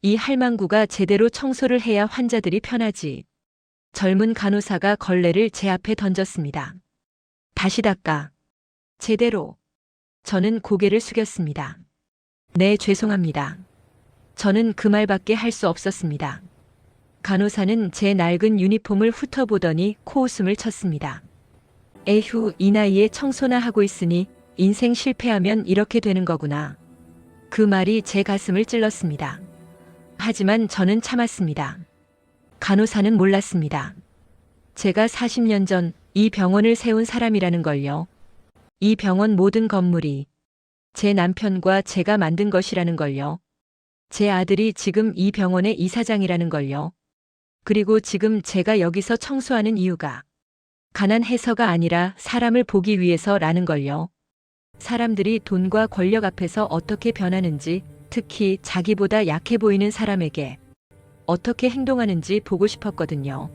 이 할망구가 제대로 청소를 해야 환자들이 편하지. 젊은 간호사가 걸레를 제 앞에 던졌습니다. 다시 닦아. 제대로. 저는 고개를 숙였습니다. 네, 죄송합니다. 저는 그 말밖에 할 수 없었습니다. 간호사는 제 낡은 유니폼을 훑어보더니 코웃음을 쳤습니다. 에휴, 이 나이에 청소나 하고 있으니 인생 실패하면 이렇게 되는 거구나. 그 말이 제 가슴을 찔렀습니다. 하지만 저는 참았습니다. 간호사는 몰랐습니다. 제가 40년 전 이 병원을 세운 사람이라는 걸요. 이 병원 모든 건물이 제 남편과 제가 만든 것이라는 걸요. 제 아들이 지금 이 병원의 이사장이라는 걸요. 그리고 지금 제가 여기서 청소하는 이유가 가난해서가 아니라 사람을 보기 위해서라는 걸요. 사람들이 돈과 권력 앞에서 어떻게 변하는지, 특히 자기보다 약해 보이는 사람에게 어떻게 행동하는지 보고 싶었거든요.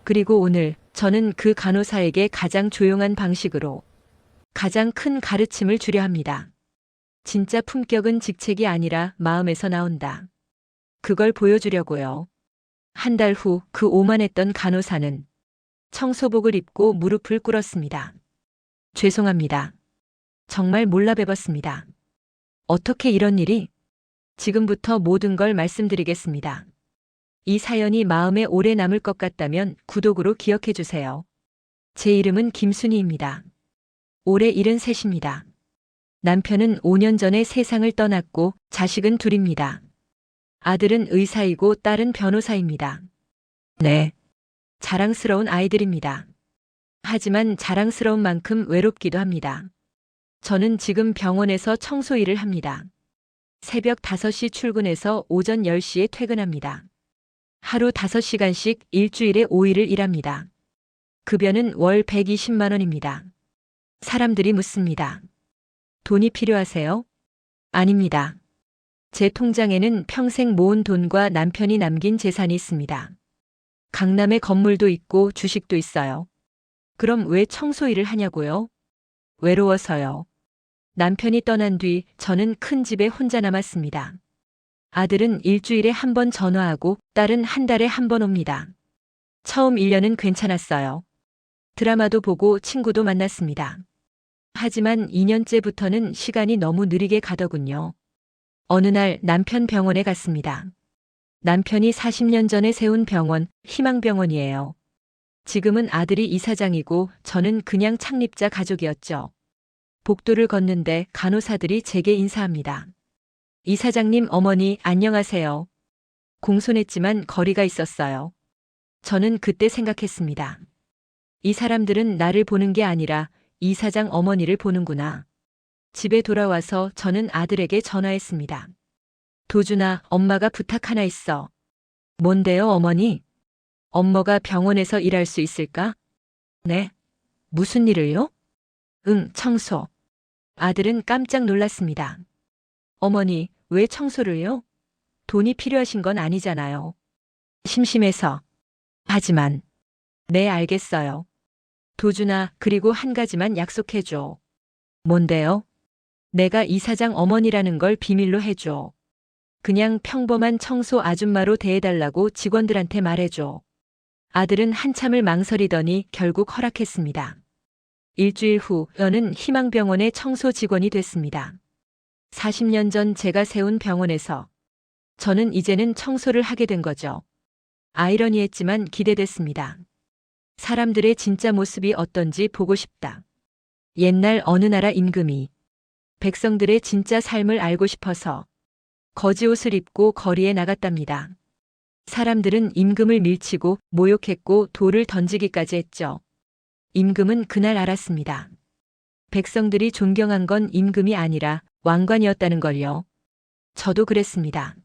그리고 오늘 저는 그 간호사에게 가장 조용한 방식으로 가장 큰 가르침을 주려 합니다. 진짜 품격은 직책이 아니라 마음에서 나온다. 그걸 보여주려고요. 한 달 후 그 오만했던 간호사는 청소복을 입고 무릎을 꿇었습니다. 죄송합니다. 정말 몰라 뵙었습니다. 어떻게 이런 일이? 지금부터 모든 걸 말씀드리겠습니다. 이 사연이 마음에 오래 남을 것 같다면 구독으로 기억해 주세요. 제 이름은 김순희입니다. 올해 73입니다. 남편은 5년 전에 세상을 떠났고 자식은 둘입니다. 아들은 의사이고 딸은 변호사입니다. 네. 자랑스러운 아이들입니다. 하지만 자랑스러운 만큼 외롭기도 합니다. 저는 지금 병원에서 청소 일을 합니다. 새벽 5시 출근해서 오전 10시에 퇴근합니다. 하루 5시간씩 일주일에 5일을 일합니다. 급여는 월 120만 원입니다. 사람들이 묻습니다. 돈이 필요하세요? 아닙니다. 제 통장에는 평생 모은 돈과 남편이 남긴 재산이 있습니다. 강남에 건물도 있고 주식도 있어요. 그럼 왜 청소 일을 하냐고요? 외로워서요. 남편이 떠난 뒤 저는 큰 집에 혼자 남았습니다. 아들은 일주일에 한 번 전화하고 딸은 한 달에 한 번 옵니다. 처음 1년은 괜찮았어요. 드라마도 보고 친구도 만났습니다. 하지만 2년째부터는 시간이 너무 느리게 가더군요. 어느 날 남편 병원에 갔습니다. 남편이 40년 전에 세운 병원, 희망병원이에요. 지금은 아들이 이사장이고 저는 그냥 창립자 가족이었죠. 복도를 걷는데 간호사들이 제게 인사합니다. 이사장님 어머니 안녕하세요. 공손했지만 거리가 있었어요. 저는 그때 생각했습니다. 이 사람들은 나를 보는 게 아니라 이사장 어머니를 보는구나. 집에 돌아와서 저는 아들에게 전화했습니다. 도준아, 엄마가 부탁 하나 있어. 뭔데요, 어머니? 엄마가 병원에서 일할 수 있을까? 네. 무슨 일을요? 청소. 아들은 깜짝 놀랐습니다. 어머니, 왜 청소를요? 돈이 필요하신 건 아니잖아요. 심심해서. 하지만. 네, 알겠어요. 도준아, 그리고 한 가지만 약속해줘. 뭔데요? 내가 이사장 어머니라는 걸 비밀로 해줘. 그냥 평범한 청소 아줌마로 대해달라고 직원들한테 말해줘. 아들은 한참을 망설이더니 결국 허락했습니다. 일주일 후 저는 희망병원의 청소 직원이 됐습니다. 40년 전 제가 세운 병원에서 저는 이제는 청소를 하게 된 거죠. 아이러니했지만 기대됐습니다. 사람들의 진짜 모습이 어떤지 보고 싶다. 옛날 어느 나라 임금이 백성들의 진짜 삶을 알고 싶어서 거지옷을 입고 거리에 나갔답니다. 사람들은 임금을 밀치고 모욕했고 돌을 던지기까지 했죠. 임금은 그날 알았습니다. 백성들이 존경한 건 임금이 아니라 왕관이었다는 걸요. 저도 그랬습니다.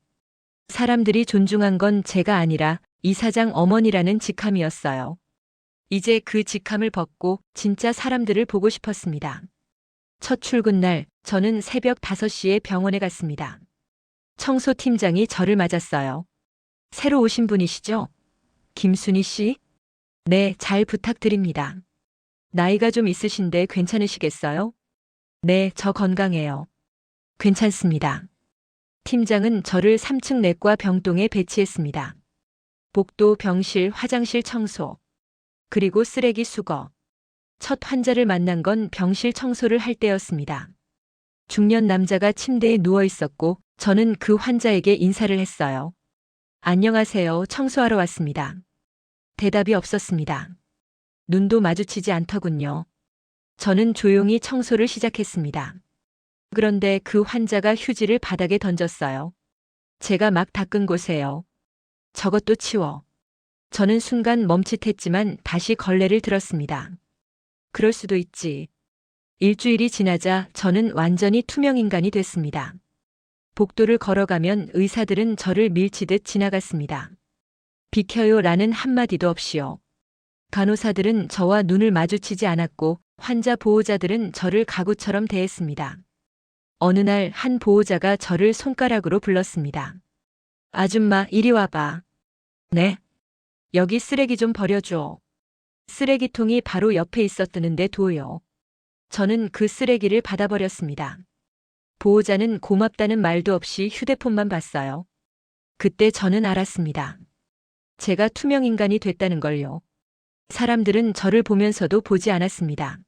사람들이 존중한 건 제가 아니라 이사장 어머니라는 직함이었어요. 이제 그 직함을 벗고 진짜 사람들을 보고 싶었습니다. 첫 출근 날 저는 새벽 5시에 병원에 갔습니다. 청소팀장이 저를 맞았어요. 새로 오신 분이시죠? 김순희 씨? 네, 잘 부탁드립니다. 나이가 좀 있으신데 괜찮으시겠어요? 네, 저 건강해요. 괜찮습니다. 팀장은 저를 3층 내과 병동에 배치했습니다. 복도, 병실, 화장실 청소, 그리고 쓰레기 수거. 첫 환자를 만난 건 병실 청소를 할 때였습니다. 중년 남자가 침대에 누워 있었고 저는 그 환자에게 인사를 했어요. 안녕하세요. 청소하러 왔습니다. 대답이 없었습니다. 눈도 마주치지 않더군요. 저는 조용히 청소를 시작했습니다. 그런데 그 환자가 휴지를 바닥에 던졌어요. 제가 막 닦은 곳에요. 저것도 치워. 저는 순간 멈칫했지만 다시 걸레를 들었습니다. 그럴 수도 있지. 일주일이 지나자 저는 완전히 투명인간이 됐습니다. 복도를 걸어가면 의사들은 저를 밀치듯 지나갔습니다. 비켜요 라는 한마디도 없이요. 간호사들은 저와 눈을 마주치지 않았고 환자 보호자들은 저를 가구처럼 대했습니다. 어느 날 한 보호자가 저를 손가락으로 불렀습니다. 아줌마, 이리 와봐. 네? 여기 쓰레기 좀 버려줘. 쓰레기통이 바로 옆에 있었다는데 둬요. 저는 그 쓰레기를 받아버렸습니다. 보호자는 고맙다는 말도 없이 휴대폰만 봤어요. 그때 저는 알았습니다. 제가 투명인간이 됐다는 걸요. 사람들은 저를 보면서도 보지 않았습니다.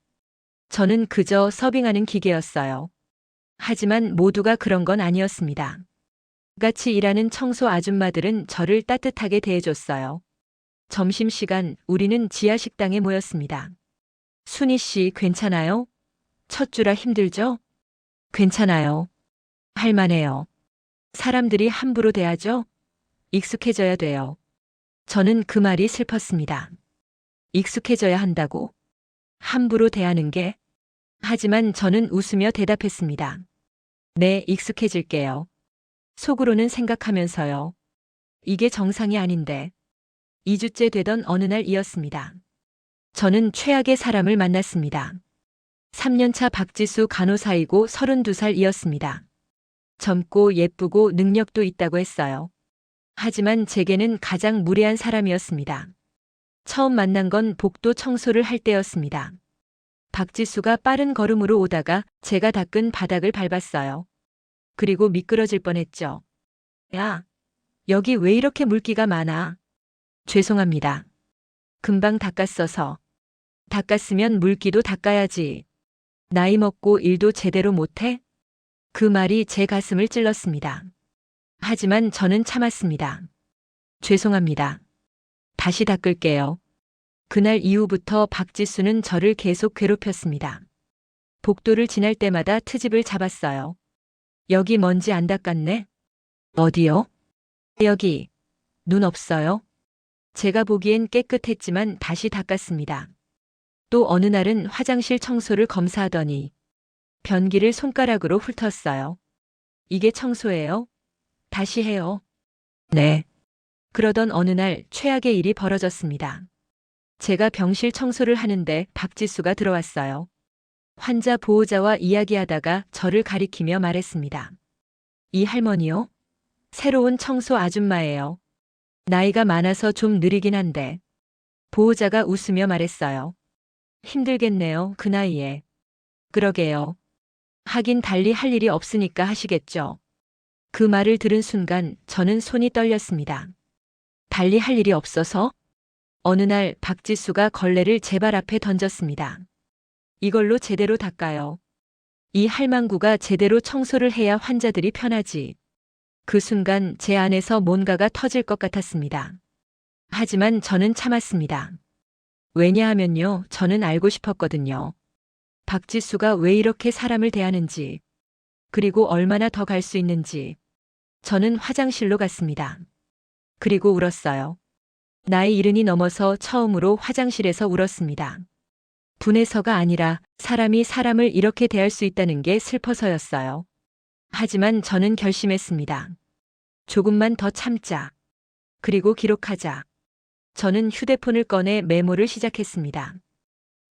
저는 그저 서빙하는 기계였어요. 하지만 모두가 그런 건 아니었습니다. 같이 일하는 청소 아줌마들은 저를 따뜻하게 대해줬어요. 점심시간 우리는 지하 식당에 모였습니다. 순희 씨 괜찮아요? 첫 주라 힘들죠? 괜찮아요. 할만해요. 사람들이 함부로 대하죠? 익숙해져야 돼요. 저는 그 말이 슬펐습니다. 익숙해져야 한다고? 함부로 대하는 게? 하지만 저는 웃으며 대답했습니다. 네, 익숙해질게요. 속으로는 생각하면서요. 이게 정상이 아닌데. 2주째 되던 어느 날이었습니다. 저는 최악의 사람을 만났습니다. 3년차 박지수 간호사이고 32살이었습니다. 젊고 예쁘고 능력도 있다고 했어요. 하지만 제게는 가장 무례한 사람이었습니다. 처음 만난 건 복도 청소를 할 때였습니다. 박지수가 빠른 걸음으로 오다가 제가 닦은 바닥을 밟았어요. 그리고 미끄러질 뻔했죠. 야, 여기 왜 이렇게 물기가 많아? 죄송합니다. 금방 닦았어서. 닦았으면 물기도 닦아야지. 나이 먹고 일도 제대로 못해? 그 말이 제 가슴을 찔렀습니다. 하지만 저는 참았습니다. 죄송합니다. 다시 닦을게요. 그날 이후부터 박지수는 저를 계속 괴롭혔습니다. 복도를 지날 때마다 트집을 잡았어요. 여기 먼지 안 닦았네? 어디요? 여기. 눈 없어요? 제가 보기엔 깨끗했지만 다시 닦았습니다. 또 어느 날은 화장실 청소를 검사하더니 변기를 손가락으로 훑었어요. 이게 청소예요? 다시 해요. 네. 그러던 어느 날 최악의 일이 벌어졌습니다. 제가 병실 청소를 하는데 박지수가 들어왔어요. 환자 보호자와 이야기하다가 저를 가리키며 말했습니다. 이 할머니요? 새로운 청소 아줌마예요. 나이가 많아서 좀 느리긴 한데. 보호자가 웃으며 말했어요. 힘들겠네요, 그 나이에. 그러게요. 하긴 달리 할 일이 없으니까 하시겠죠. 그 말을 들은 순간 저는 손이 떨렸습니다. 달리 할 일이 없어서? 어느 날 박지수가 걸레를 제 발 앞에 던졌습니다. 이걸로 제대로 닦아요. 이 할망구가 제대로 청소를 해야 환자들이 편하지. 그 순간 제 안에서 뭔가가 터질 것 같았습니다. 하지만 저는 참았습니다. 왜냐하면요, 저는 알고 싶었거든요. 박지수가 왜 이렇게 사람을 대하는지, 그리고 얼마나 더 갈 수 있는지. 저는 화장실로 갔습니다. 그리고 울었어요. 나이 70이 넘어서 처음으로 화장실에서 울었습니다. 분해서가 아니라 사람이 사람을 이렇게 대할 수 있다는 게 슬퍼서였어요. 하지만 저는 결심했습니다. 조금만 더 참자. 그리고 기록하자. 저는 휴대폰을 꺼내 메모를 시작했습니다.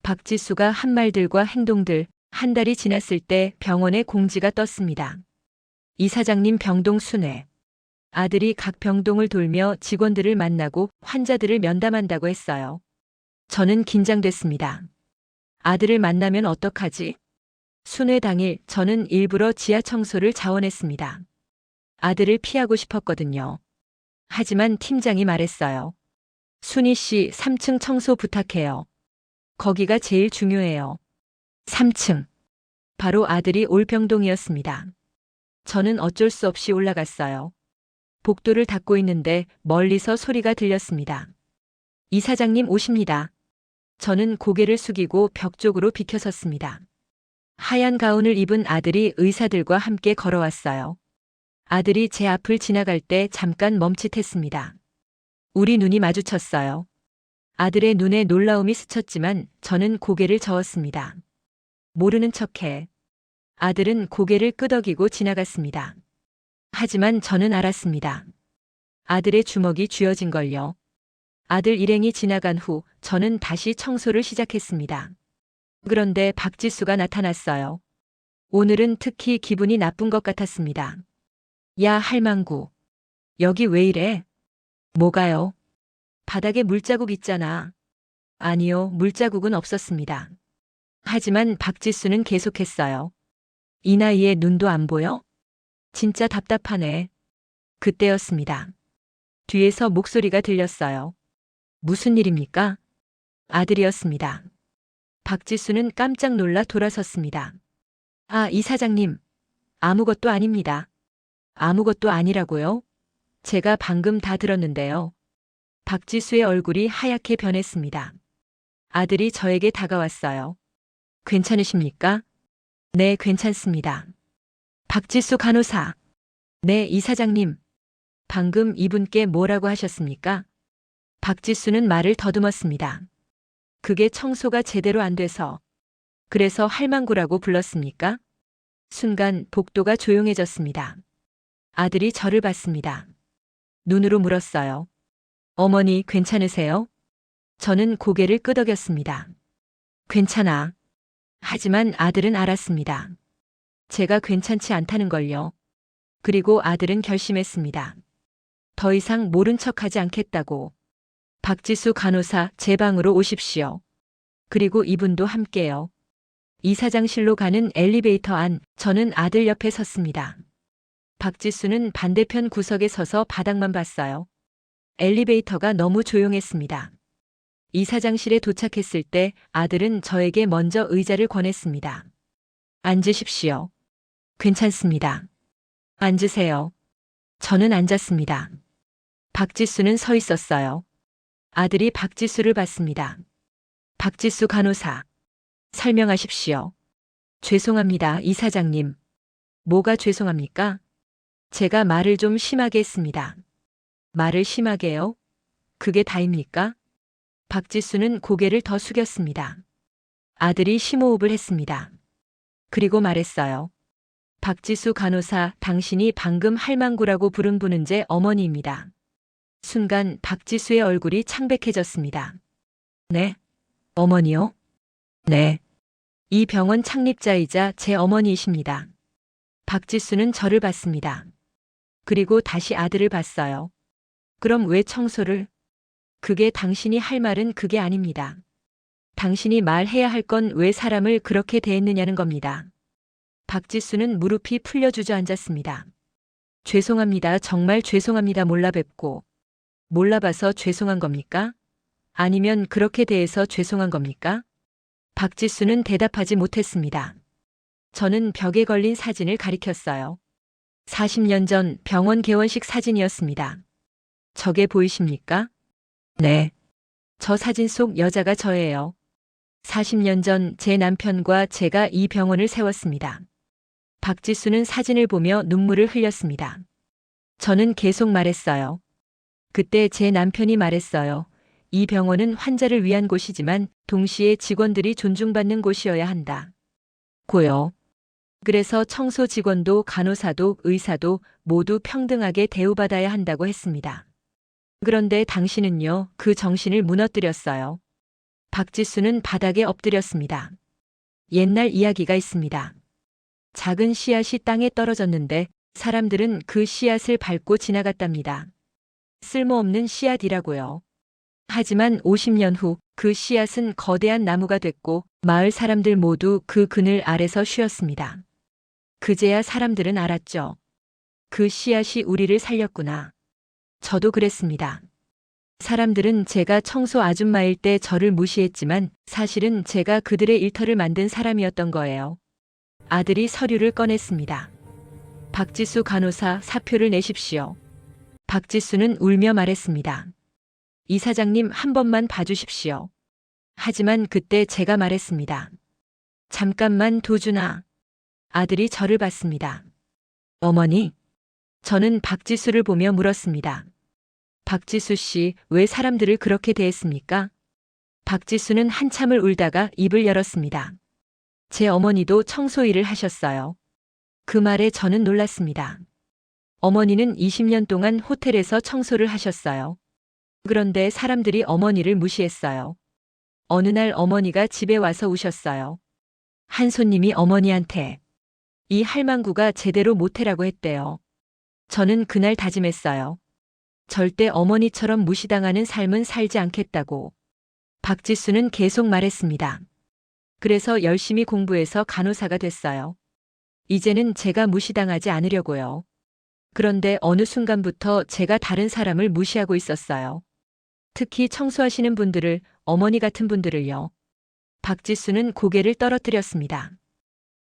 박지수가 한 말들과 행동들, 한 달이 지났을 때 병원에 공지가 떴습니다. 이사장님 병동 순회. 아들이 각 병동을 돌며 직원들을 만나고 환자들을 면담한다고 했어요. 저는 긴장됐습니다. 아들을 만나면 어떡하지? 순회 당일 저는 일부러 지하 청소를 자원했습니다. 아들을 피하고 싶었거든요. 하지만 팀장이 말했어요. 순희 씨 3층 청소 부탁해요. 거기가 제일 중요해요. 3층. 바로 아들이 올 병동이었습니다. 저는 어쩔 수 없이 올라갔어요. 복도를 닫고 있는데 멀리서 소리가 들렸습니다. 이사장님 오십니다. 저는 고개를 숙이고 벽 쪽으로 비켜섰습니다. 하얀 가운을 입은 아들이 의사들과 함께 걸어왔어요. 아들이 제 앞을 지나갈 때 잠깐 멈칫했습니다. 우리 눈이 마주쳤어요. 아들의 눈에 놀라움이 스쳤지만 저는 고개를 저었습니다. 모르는 척해. 아들은 고개를 끄덕이고 지나갔습니다. 하지만 저는 알았습니다. 아들의 주먹이 쥐어진 걸요. 아들 일행이 지나간 후 저는 다시 청소를 시작했습니다. 그런데 박지수가 나타났어요. 오늘은 특히 기분이 나쁜 것 같았습니다. 야, 할망구. 여기 왜 이래? 뭐가요? 바닥에 물자국 있잖아. 아니요, 물자국은 없었습니다. 하지만 박지수는 계속했어요. 이 나이에 눈도 안 보여? 진짜 답답하네. 그때였습니다. 뒤에서 목소리가 들렸어요. 무슨 일입니까? 아들이었습니다. 박지수는 깜짝 놀라 돌아섰습니다. 아, 이사장님. 아무것도 아닙니다. 아무것도 아니라고요? 제가 방금 다 들었는데요. 박지수의 얼굴이 하얗게 변했습니다. 아들이 저에게 다가왔어요. 괜찮으십니까? 네, 괜찮습니다. 박지수 간호사. 네, 이사장님. 방금 이분께 뭐라고 하셨습니까? 박지수는 말을 더듬었습니다. 그게 청소가 제대로 안 돼서. 그래서 할망구라고 불렀습니까? 순간 복도가 조용해졌습니다. 아들이 저를 봤습니다. 눈으로 물었어요. 어머니 괜찮으세요? 저는 고개를 끄덕였습니다. 괜찮아. 하지만 아들은 알았습니다. 제가 괜찮지 않다는 걸요. 그리고 아들은 결심했습니다. 더 이상 모른 척하지 않겠다고. 박지수 간호사 제 방으로 오십시오. 그리고 이분도 함께요. 이사장실로 가는 엘리베이터 안 저는 아들 옆에 섰습니다. 박지수는 반대편 구석에 서서 바닥만 봤어요. 엘리베이터가 너무 조용했습니다. 이사장실에 도착했을 때 아들은 저에게 먼저 의자를 권했습니다. 앉으십시오. 괜찮습니다. 앉으세요. 저는 앉았습니다. 박지수는 서 있었어요. 아들이 박지수를 봤습니다. 박지수 간호사. 설명하십시오. 죄송합니다, 이사장님. 뭐가 죄송합니까? 제가 말을 좀 심하게 했습니다. 말을 심하게요? 그게 다입니까? 박지수는 고개를 더 숙였습니다. 아들이 심호흡을 했습니다. 그리고 말했어요. 박지수 간호사, 당신이 방금 할망구라고 부른 분은 제 어머니입니다. 순간 박지수의 얼굴이 창백해졌습니다. 네? 어머니요? 네. 이 병원 창립자이자 제 어머니이십니다. 박지수는 저를 봤습니다. 그리고 다시 아들을 봤어요. 그럼 왜 청소를? 그게 당신이 할 말은 그게 아닙니다. 당신이 말해야 할 건 왜 사람을 그렇게 대했느냐는 겁니다. 박지수는 무릎이 풀려 주저앉았습니다. 죄송합니다. 정말 죄송합니다. 몰라뵙고. 몰라봐서 죄송한 겁니까? 아니면 그렇게 대해서 죄송한 겁니까? 박지수는 대답하지 못했습니다. 저는 벽에 걸린 사진을 가리켰어요. 40년 전 병원 개원식 사진이었습니다. 저게 보이십니까? 네. 저 사진 속 여자가 저예요. 40년 전 제 남편과 제가 이 병원을 세웠습니다. 박지수는 사진을 보며 눈물을 흘렸습니다. 저는 계속 말했어요. 그때 제 남편이 말했어요. 이 병원은 환자를 위한 곳이지만 동시에 직원들이 존중받는 곳이어야 한다. 고요. 그래서 청소 직원도 간호사도 의사도 모두 평등하게 대우받아야 한다고 했습니다. 그런데 당신은요, 그 정신을 무너뜨렸어요. 박지수는 바닥에 엎드렸습니다. 옛날 이야기가 있습니다. 작은 씨앗이 땅에 떨어졌는데 사람들은 그 씨앗을 밟고 지나갔답니다. 쓸모없는 씨앗이라고요. 하지만 50년 후 그 씨앗은 거대한 나무가 됐고 마을 사람들 모두 그 그늘 아래서 쉬었습니다. 그제야 사람들은 알았죠. 그 씨앗이 우리를 살렸구나. 저도 그랬습니다. 사람들은 제가 청소 아줌마일 때 저를 무시했지만 사실은 제가 그들의 일터를 만든 사람이었던 거예요. 아들이 서류를 꺼냈습니다. 박지수 간호사 사표를 내십시오. 박지수는 울며 말했습니다. 이사장님 한 번만 봐주십시오. 하지만 그때 제가 말했습니다. 잠깐만 도준아. 아들이 저를 봤습니다. 어머니. 저는 박지수를 보며 물었습니다. 박지수 씨, 왜 사람들을 그렇게 대했습니까? 박지수는 한참을 울다가 입을 열었습니다. 제 어머니도 청소 일을 하셨어요. 그 말에 저는 놀랐습니다. 어머니는 20년 동안 호텔에서 청소를 하셨어요. 그런데 사람들이 어머니를 무시했어요. 어느 날 어머니가 집에 와서 우셨어요. 한 손님이 어머니한테 이 할망구가 제대로 못해라고 했대요. 저는 그날 다짐했어요. 절대 어머니처럼 무시당하는 삶은 살지 않겠다고. 박지수는 계속 말했습니다. 그래서 열심히 공부해서 간호사가 됐어요. 이제는 제가 무시당하지 않으려고요. 그런데 어느 순간부터 제가 다른 사람을 무시하고 있었어요. 특히 청소하시는 분들을, 어머니 같은 분들을요. 박지수는 고개를 떨어뜨렸습니다.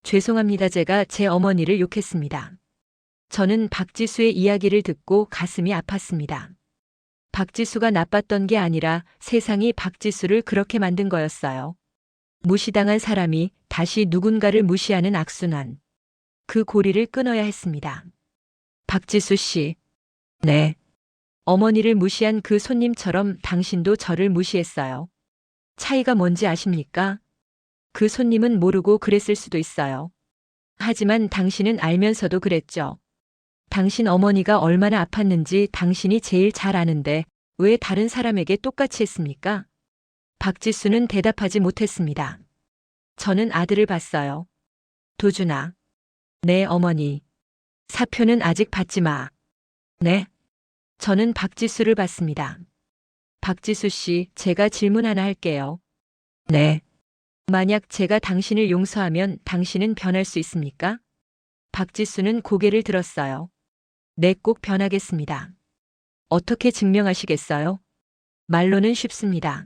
죄송합니다. 제가 제 어머니를 욕했습니다. 저는 박지수의 이야기를 듣고 가슴이 아팠습니다. 박지수가 나빴던 게 아니라 세상이 박지수를 그렇게 만든 거였어요. 무시당한 사람이 다시 누군가를 무시하는 악순환. 그 고리를 끊어야 했습니다. 박지수 씨. 네. 어머니를 무시한 그 손님처럼 당신도 저를 무시했어요. 차이가 뭔지 아십니까? 그 손님은 모르고 그랬을 수도 있어요. 하지만 당신은 알면서도 그랬죠. 당신 어머니가 얼마나 아팠는지 당신이 제일 잘 아는데 왜 다른 사람에게 똑같이 했습니까? 박지수는 대답하지 못했습니다. 저는 아들을 봤어요. 도준아. 네, 어머니. 사표는 아직 받지 마. 네. 저는 박지수를 봤습니다. 박지수 씨, 제가 질문 하나 할게요. 네. 만약 제가 당신을 용서하면 당신은 변할 수 있습니까? 박지수는 고개를 들었어요. 네, 꼭 변하겠습니다. 어떻게 증명하시겠어요? 말로는 쉽습니다.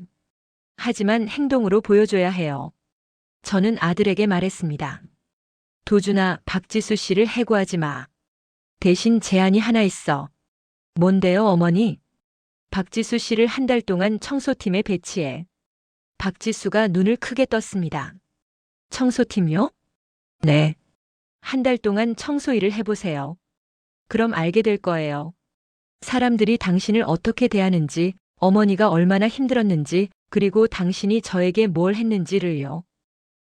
하지만 행동으로 보여줘야 해요. 저는 아들에게 말했습니다. 도준아, 박지수 씨를 해고하지 마. 대신 제안이 하나 있어. 뭔데요, 어머니? 박지수 씨를 한 달 동안 청소팀에 배치해. 박지수가 눈을 크게 떴습니다. 청소팀요? 네. 한 달 동안 청소 일을 해보세요. 그럼 알게 될 거예요. 사람들이 당신을 어떻게 대하는지, 어머니가 얼마나 힘들었는지, 그리고 당신이 저에게 뭘 했는지를요.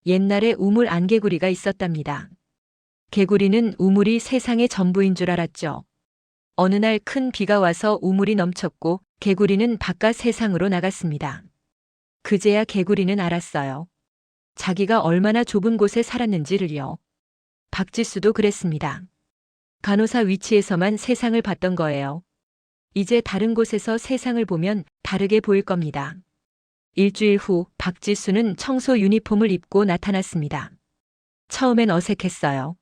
옛날에 우물 안개구리가 있었답니다. 개구리는 우물이 세상의 전부인 줄 알았죠. 어느 날 큰 비가 와서 우물이 넘쳤고 개구리는 바깥 세상으로 나갔습니다. 그제야 개구리는 알았어요. 자기가 얼마나 좁은 곳에 살았는지를요. 박지수도 그랬습니다. 간호사 위치에서만 세상을 봤던 거예요. 이제 다른 곳에서 세상을 보면 다르게 보일 겁니다. 일주일 후 박지수는 청소 유니폼을 입고 나타났습니다. 처음엔 어색했어요.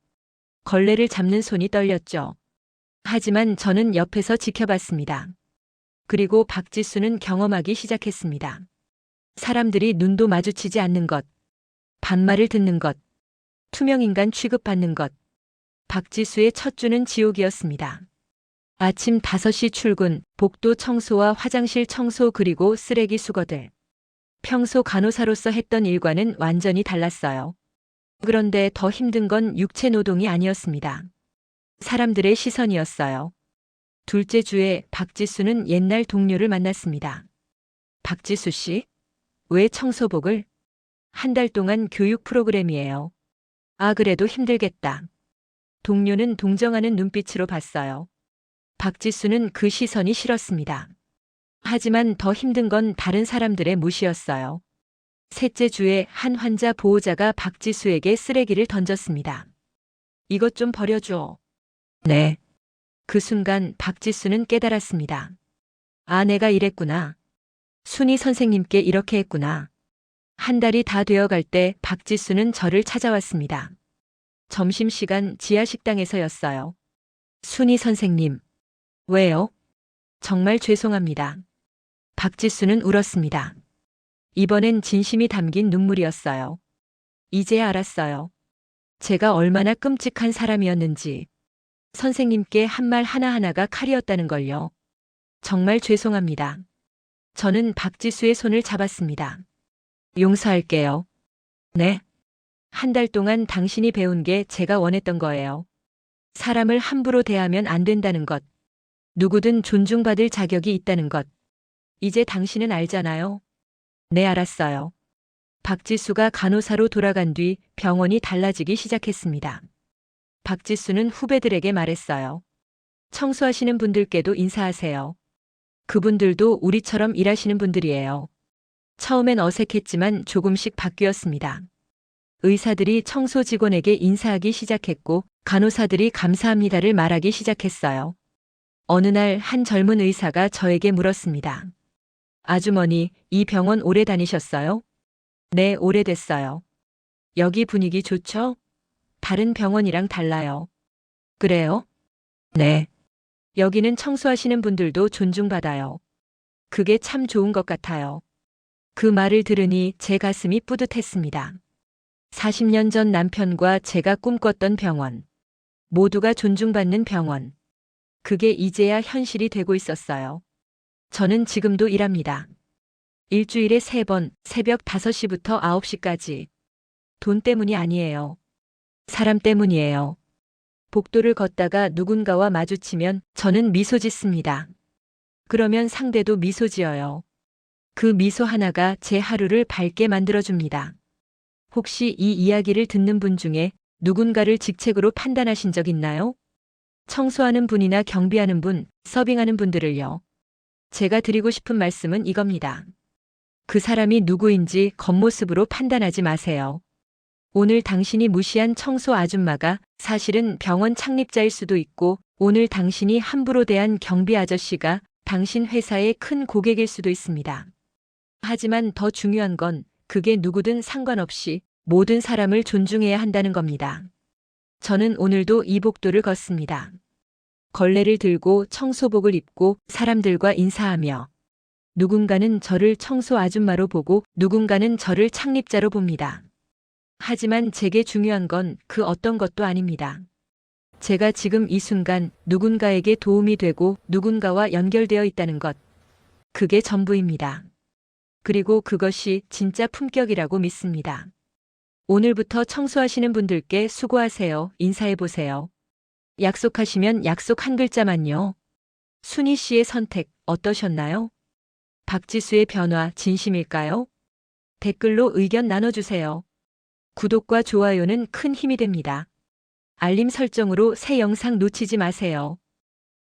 걸레를 잡는 손이 떨렸죠. 하지만 저는 옆에서 지켜봤습니다. 그리고 박지수는 경험하기 시작했습니다. 사람들이 눈도 마주치지 않는 것, 반말을 듣는 것, 투명인간 취급받는 것. 박지수의 첫 주는 지옥이었습니다. 아침 5시 출근, 복도 청소와 화장실 청소 그리고 쓰레기 수거들. 평소 간호사로서 했던 일과는 완전히 달랐어요. 그런데 더 힘든 건 육체 노동이 아니었습니다. 사람들의 시선이었어요. 둘째 주에 박지수는 옛날 동료를 만났습니다. 박지수 씨? 왜 청소복을? 한 달 동안 교육 프로그램이에요. 아, 그래도 힘들겠다. 동료는 동정하는 눈빛으로 봤어요. 박지수는 그 시선이 싫었습니다. 하지만 더 힘든 건 다른 사람들의 무시였어요. 셋째 주에 한 환자 보호자가 박지수에게 쓰레기를 던졌습니다. 이것 좀 버려줘. 네. 그 순간 박지수는 깨달았습니다. 아, 내가 이랬구나. 순희 선생님께 이렇게 했구나. 한 달이 다 되어갈 때 박지수는 저를 찾아왔습니다. 점심시간 지하 식당에서였어요. 순희 선생님. 왜요? 정말 죄송합니다. 박지수는 울었습니다. 이번엔 진심이 담긴 눈물이었어요. 이제야 알았어요. 제가 얼마나 끔찍한 사람이었는지. 선생님께 한 말 하나하나가 칼이었다는 걸요. 정말 죄송합니다. 저는 박지수의 손을 잡았습니다. 용서할게요. 네. 한 달 동안 당신이 배운 게 제가 원했던 거예요. 사람을 함부로 대하면 안 된다는 것. 누구든 존중받을 자격이 있다는 것. 이제 당신은 알잖아요. 네, 알았어요. 박지수가 간호사로 돌아간 뒤 병원이 달라지기 시작했습니다. 박지수는 후배들에게 말했어요. 청소하시는 분들께도 인사하세요. 그분들도 우리처럼 일하시는 분들이에요. 처음엔 어색했지만 조금씩 바뀌었습니다. 의사들이 청소 직원에게 인사하기 시작했고 간호사들이 감사합니다를 말하기 시작했어요. 어느 날 한 젊은 의사가 저에게 물었습니다. 아주머니, 이 병원 오래 다니셨어요? 네, 오래됐어요. 여기 분위기 좋죠? 다른 병원이랑 달라요. 그래요? 네. 여기는 청소하시는 분들도 존중받아요. 그게 참 좋은 것 같아요. 그 말을 들으니 제 가슴이 뿌듯했습니다. 40년 전 남편과 제가 꿈꿨던 병원. 모두가 존중받는 병원. 그게 이제야 현실이 되고 있었어요. 저는 지금도 일합니다. 일주일에 3번, 새벽 5시부터 9시까지. 돈 때문이 아니에요. 사람 때문이에요. 복도를 걷다가 누군가와 마주치면 저는 미소 짓습니다. 그러면 상대도 미소 지어요. 그 미소 하나가 제 하루를 밝게 만들어줍니다. 혹시 이 이야기를 듣는 분 중에 누군가를 직책으로 판단하신 적 있나요? 청소하는 분이나 경비하는 분, 서빙하는 분들을요. 제가 드리고 싶은 말씀은 이겁니다. 그 사람이 누구인지 겉모습으로 판단하지 마세요. 오늘 당신이 무시한 청소 아줌마가 사실은 병원 창립자일 수도 있고, 오늘 당신이 함부로 대한 경비 아저씨가 당신 회사의 큰 고객일 수도 있습니다. 하지만 더 중요한 건 그게 누구든 상관없이 모든 사람을 존중해야 한다는 겁니다. 저는 오늘도 이 복도를 걷습니다. 걸레를 들고 청소복을 입고 사람들과 인사하며 누군가는 저를 청소 아줌마로 보고 누군가는 저를 창립자로 봅니다. 하지만 제게 중요한 건 그 어떤 것도 아닙니다. 제가 지금 이 순간 누군가에게 도움이 되고 누군가와 연결되어 있다는 것. 그게 전부입니다. 그리고 그것이 진짜 품격이라고 믿습니다. 오늘부터 청소하시는 분들께 수고하세요. 인사해보세요. 약속하시면 약속 한 글자만요. 순희 씨의 선택 어떠셨나요? 박지수의 변화 진심일까요? 댓글로 의견 나눠주세요. 구독과 좋아요는 큰 힘이 됩니다. 알림 설정으로 새 영상 놓치지 마세요.